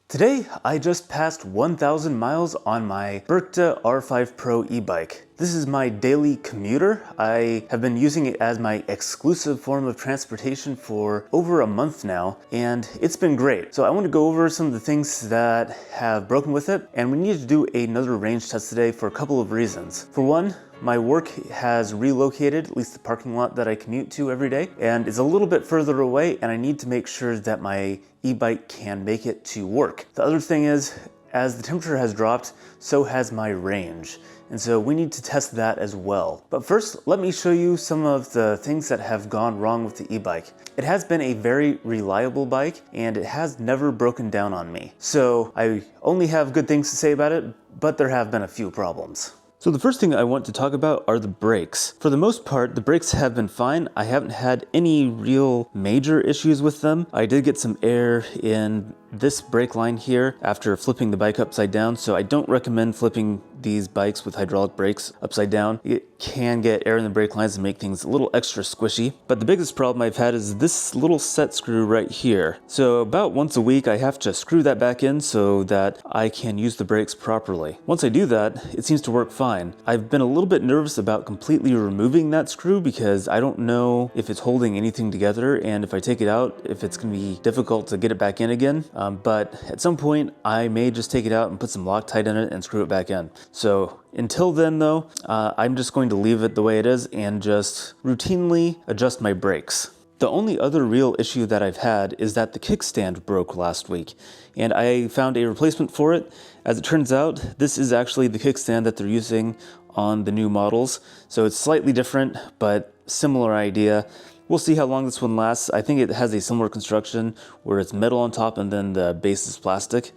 Today, I just passed 1,000 miles on my Berkta R5 Pro e-bike. This is my daily commuter. I have been using it as my exclusive form of transportation for over a month now, and it's been great. So I want to go over some of the things that have broken with it, and we need to do another range test today for a couple of reasons. For one, my work has relocated, at least the parking lot that I commute to every day, and it's a little bit further away, and I need to make sure that my e-bike can make it to work. The other thing is, as the temperature has dropped, so has my range. And so we need to test that as well. But first, let me show you some of the things that have gone wrong with the e-bike. It has been a very reliable bike, and it has never broken down on me. So I only have good things to say about it, but there have been a few problems. So the first thing I want to talk about are the brakes. For the most part, the brakes have been fine. I haven't had any real major issues with them. I did get some air in this brake line here after flipping the bike upside down, so I don't recommend flipping these bikes with hydraulic brakes upside down. It can get air in the brake lines and make things a little extra squishy. But the biggest problem I've had is this little set screw right here. So about once a week I have to screw that back in so that I can use the brakes properly. Once I do that, it seems to work fine. I've been a little bit nervous about completely removing that screw because I don't know if it's holding anything together, and if I take it out, if it's going to be difficult to get it back in again. But at some point I may just take it out and put some Loctite in it and screw it back in. So until then though, I'm just going to leave it the way it is and just routinely adjust my brakes. The only other real issue that I've had is that the kickstand broke last week, and I found a replacement for it. As it turns out, this is actually the kickstand that they're using on the new models, so it's slightly different, but similar idea. We'll see how long this one lasts. I think it has a similar construction where it's metal on top and then the base is plastic.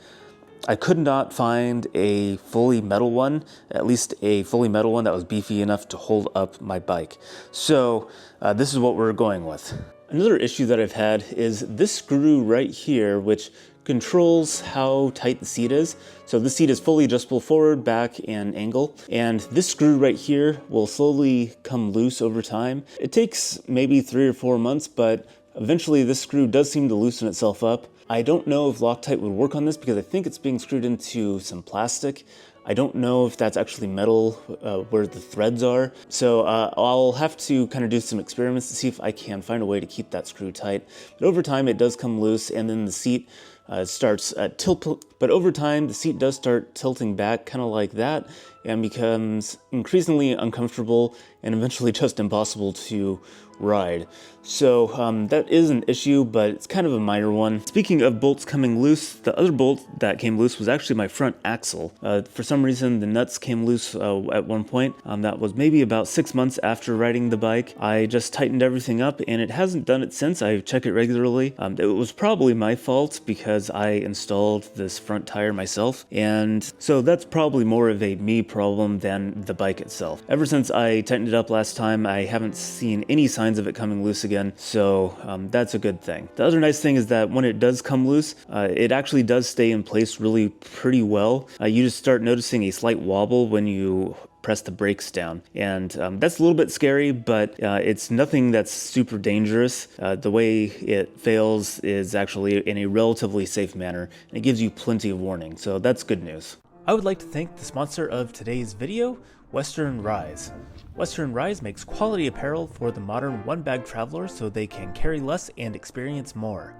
I could not find a fully metal one, at least a fully metal one that was beefy enough to hold up my bike. So this is what we're going with. Another issue that I've had is this screw right here, which controls how tight the seat is. So the seat is fully adjustable forward, back, and angle. And this screw right here will slowly come loose over time. It takes maybe 3 or 4 months, but eventually this screw does seem to loosen itself up. I don't know if Loctite would work on this because I think it's being screwed into some plastic. I don't know if that's actually metal where the threads are. So I'll have to kind of do some experiments to see if I can find a way to keep that screw tight. But over time it does come loose, and then the seat starts but over time the seat does start tilting back kind of like that and becomes increasingly uncomfortable and eventually just impossible to ride. So that is an issue, but it's kind of a minor one. Speaking of bolts coming loose, the other bolt that came loose was actually my front axle. For some reason the nuts came loose at one point. That was maybe about 6 months after riding the bike. I just tightened everything up and it hasn't done it since. I check it regularly. It was probably my fault because I installed this front tire myself, and so that's probably more of a me problem than the bike itself. Ever since I tightened it up last time, I haven't seen any signs of it coming loose again, so that's a good thing. The other nice thing is that when it does come loose, it actually does stay in place really pretty well. You just start noticing a slight wobble when you press the brakes down, and that's a little bit scary, but it's nothing that's super dangerous. The way it fails is actually in a relatively safe manner, and it gives you plenty of warning, so that's good news. I would like to thank the sponsor of today's video, Western Rise. Western Rise makes quality apparel for the modern one-bag traveler so they can carry less and experience more.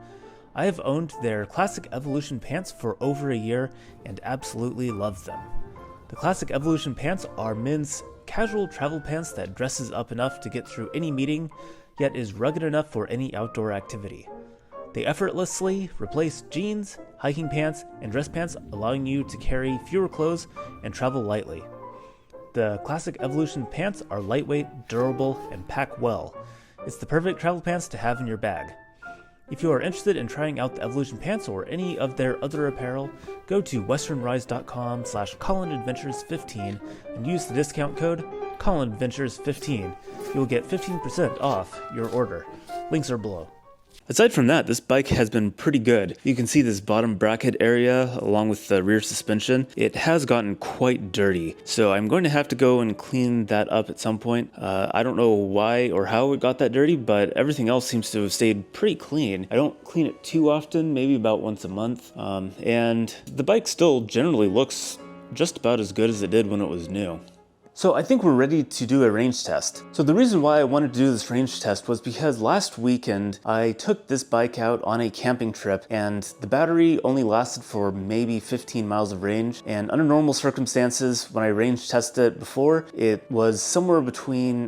I have owned their Classic Evolution pants for over a year and absolutely love them. The Classic Evolution pants are men's casual travel pants that dresses up enough to get through any meeting, yet is rugged enough for any outdoor activity. They effortlessly replace jeans, hiking pants, and dress pants, allowing you to carry fewer clothes and travel lightly. The Classic Evolution pants are lightweight, durable, and pack well. It's the perfect travel pants to have in your bag. If you are interested in trying out the Evolution pants or any of their other apparel, go to westernrise.com/ColinAdventures15 and use the discount code ColinAdventures15. You will get 15% off your order. Links are below. Aside from that, this bike has been pretty good. You can see this bottom bracket area along with the rear suspension. It has gotten quite dirty, so I'm going to have to go and clean that up at some point. I don't know why or how it got that dirty, but everything else seems to have stayed pretty clean. I don't clean it too often, maybe about once a month, and the bike still generally looks just about as good as it did when it was new. So I think we're ready to do a range test. So the reason why I wanted to do this range test was because last weekend I took this bike out on a camping trip and the battery only lasted for maybe 15 miles of range. And under normal circumstances, when I range tested it before, it was somewhere between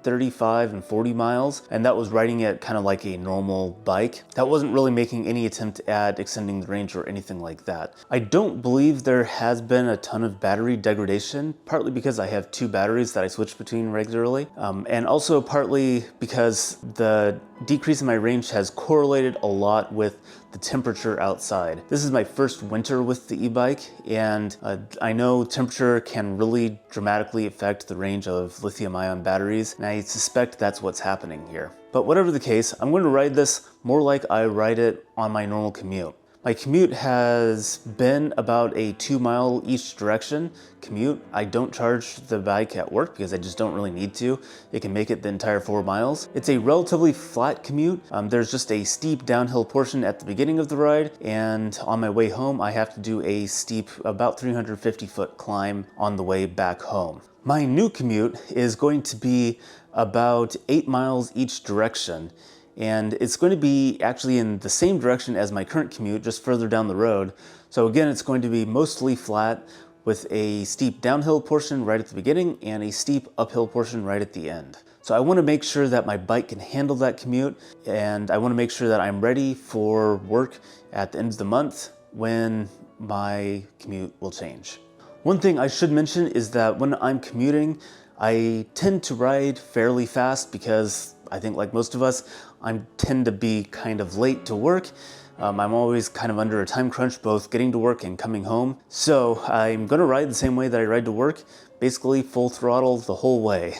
35 and 40 miles, and that was riding it kind of like a normal bike. That wasn't really making any attempt at extending the range or anything like that. I don't believe there has been a ton of battery degradation, partly because I have two batteries that I switch between regularly, and also partly because the decrease in my range has correlated a lot with the temperature outside. This is my first winter with the e-bike, and I know temperature can really dramatically affect the range of lithium-ion batteries, and I suspect that's what's happening here. But whatever the case, I'm going to ride this more like I ride it on my normal commute. My commute has been about a 2-mile each direction commute. I don't charge the bike at work because I just don't really need to. It can make it the entire 4 miles. It's a relatively flat commute. There's just a steep downhill portion at the beginning of the ride, and on my way home I have to do a steep, about 350-foot climb on the way back home. My new commute is going to be about 8 miles each direction, and it's going to be actually in the same direction as my current commute, just further down the road. So again, it's going to be mostly flat with a steep downhill portion right at the beginning and a steep uphill portion right at the end. So I want to make sure that my bike can handle that commute, and I want to make sure that I'm ready for work at the end of the month when my commute will change. One thing I should mention is that when I'm commuting, I tend to ride fairly fast because I think, like most of us, I tend to be kind of late to work. I'm always kind of under a time crunch, both getting to work and coming home. So I'm gonna ride the same way that I ride to work, basically full throttle the whole way.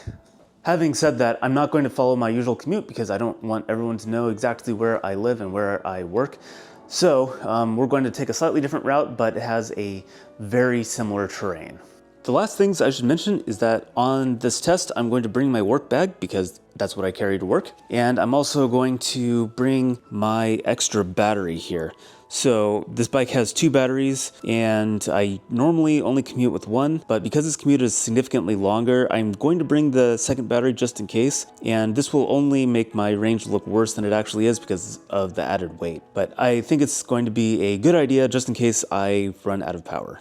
Having said that, I'm not going to follow my usual commute because I don't want everyone to know exactly where I live and where I work. So we're going to take a slightly different route, but it has a very similar terrain. The last things I should mention is that on this test, I'm going to bring my work bag because that's what I carry to work. And I'm also going to bring my extra battery here. So this bike has 2 batteries, and I normally only commute with one, but because this commute is significantly longer, I'm going to bring the second battery just in case, and this will only make my range look worse than it actually is because of the added weight. But I think it's going to be a good idea just in case I run out of power.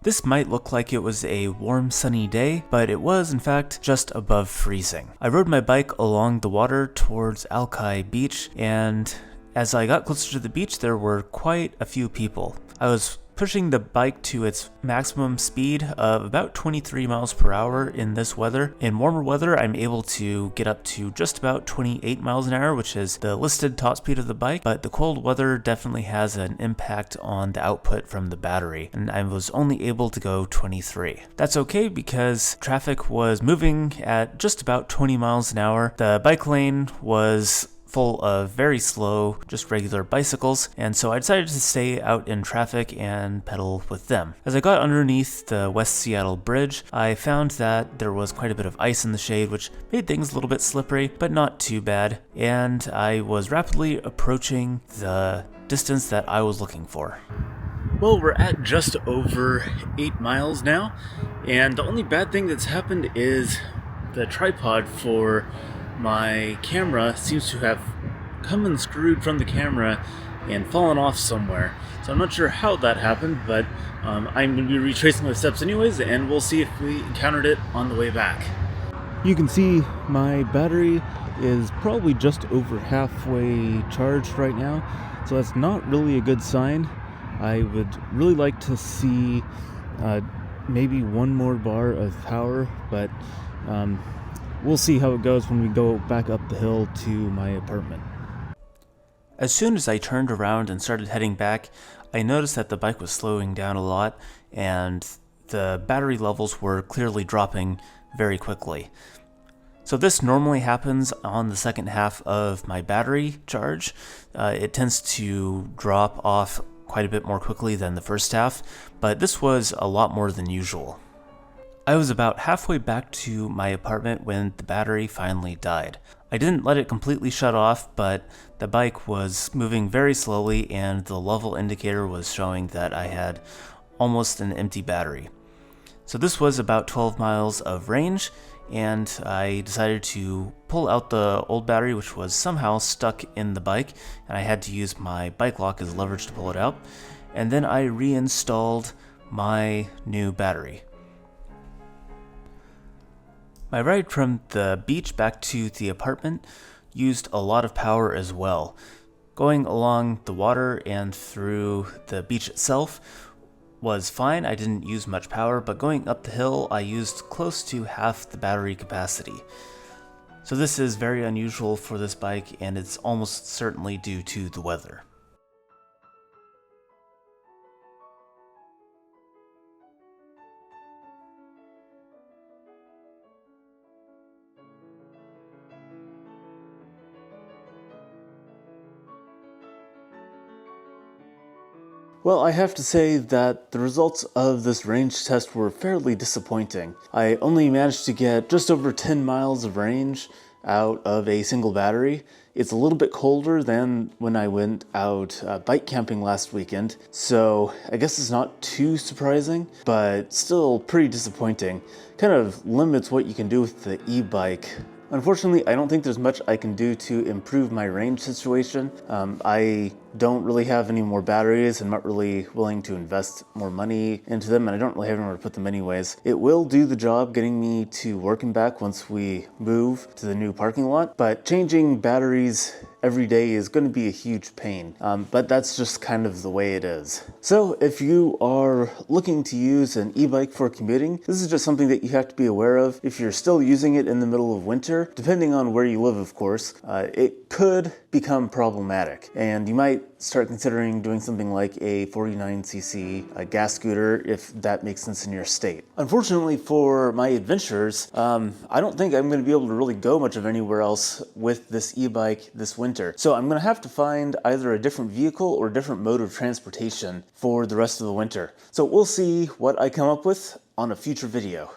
This might look like it was a warm, sunny day, but it was, in fact, just above freezing. I rode my bike along the water towards Alki Beach, and as I got closer to the beach, there were quite a few people. I was pushing the bike to its maximum speed of about 23 miles per hour in this weather. In warmer weather, I'm able to get up to just about 28 miles an hour, which is the listed top speed of the bike, but the cold weather definitely has an impact on the output from the battery, and I was only able to go 23. That's okay because traffic was moving at just about 20 miles an hour. The bike lane was full of very slow, just regular bicycles, and so I decided to stay out in traffic and pedal with them. As I got underneath the West Seattle Bridge, I found that there was quite a bit of ice in the shade, which made things a little bit slippery, but not too bad, and I was rapidly approaching the distance that I was looking for. Well, we're at just over 8 miles now, and the only bad thing that's happened is the tripod for my camera seems to have come unscrewed from the camera and fallen off somewhere. So I'm not sure how that happened, but I'm going to be retracing my steps anyways, and we'll see if we encountered it on the way back. You can see my battery is probably just over halfway charged right now, so that's not really a good sign. I would really like to see maybe one more bar of power, but we'll see how it goes when we go back up the hill to my apartment. As soon as I turned around and started heading back, I noticed that the bike was slowing down a lot and the battery levels were clearly dropping very quickly. So this normally happens on the second half of my battery charge. It tends to drop off quite a bit more quickly than the first half, but this was a lot more than usual. I was about halfway back to my apartment when the battery finally died. I didn't let it completely shut off, but the bike was moving very slowly and the level indicator was showing that I had almost an empty battery. So this was about 12 miles of range, and I decided to pull out the old battery, which was somehow stuck in the bike, and I had to use my bike lock as leverage to pull it out. And then I reinstalled my new battery. My ride from the beach back to the apartment used a lot of power as well. Going along the water and through the beach itself was fine. I didn't use much power, but going up the hill, I used close to half the battery capacity. So this is very unusual for this bike, and it's almost certainly due to the weather. Well, I have to say that the results of this range test were fairly disappointing. I only managed to get just over 10 miles of range out of a single battery. It's a little bit colder than when I went out bike camping last weekend, so I guess it's not too surprising, but still pretty disappointing. Kind of limits what you can do with the e-bike. Unfortunately, I don't think there's much I can do to improve my range situation. I don't really have any more batteries. I'm not really willing to invest more money into them, and I don't really have anywhere to put them anyways. It will do the job getting me to work and back once we move to the new parking lot, but changing batteries every day is going to be a huge pain, but that's just kind of the way it is. So if you are looking to use an e-bike for commuting, this is just something that you have to be aware of. If you're still using it in the middle of winter, depending on where you live, of course, it could become problematic, and you might start considering doing something like a 49cc gas scooter if that makes sense in your state. Unfortunately for my adventures, I don't think I'm going to be able to really go much of anywhere else with this e-bike this winter. So I'm going to have to find either a different vehicle or a different mode of transportation for the rest of the winter. So we'll see what I come up with on a future video.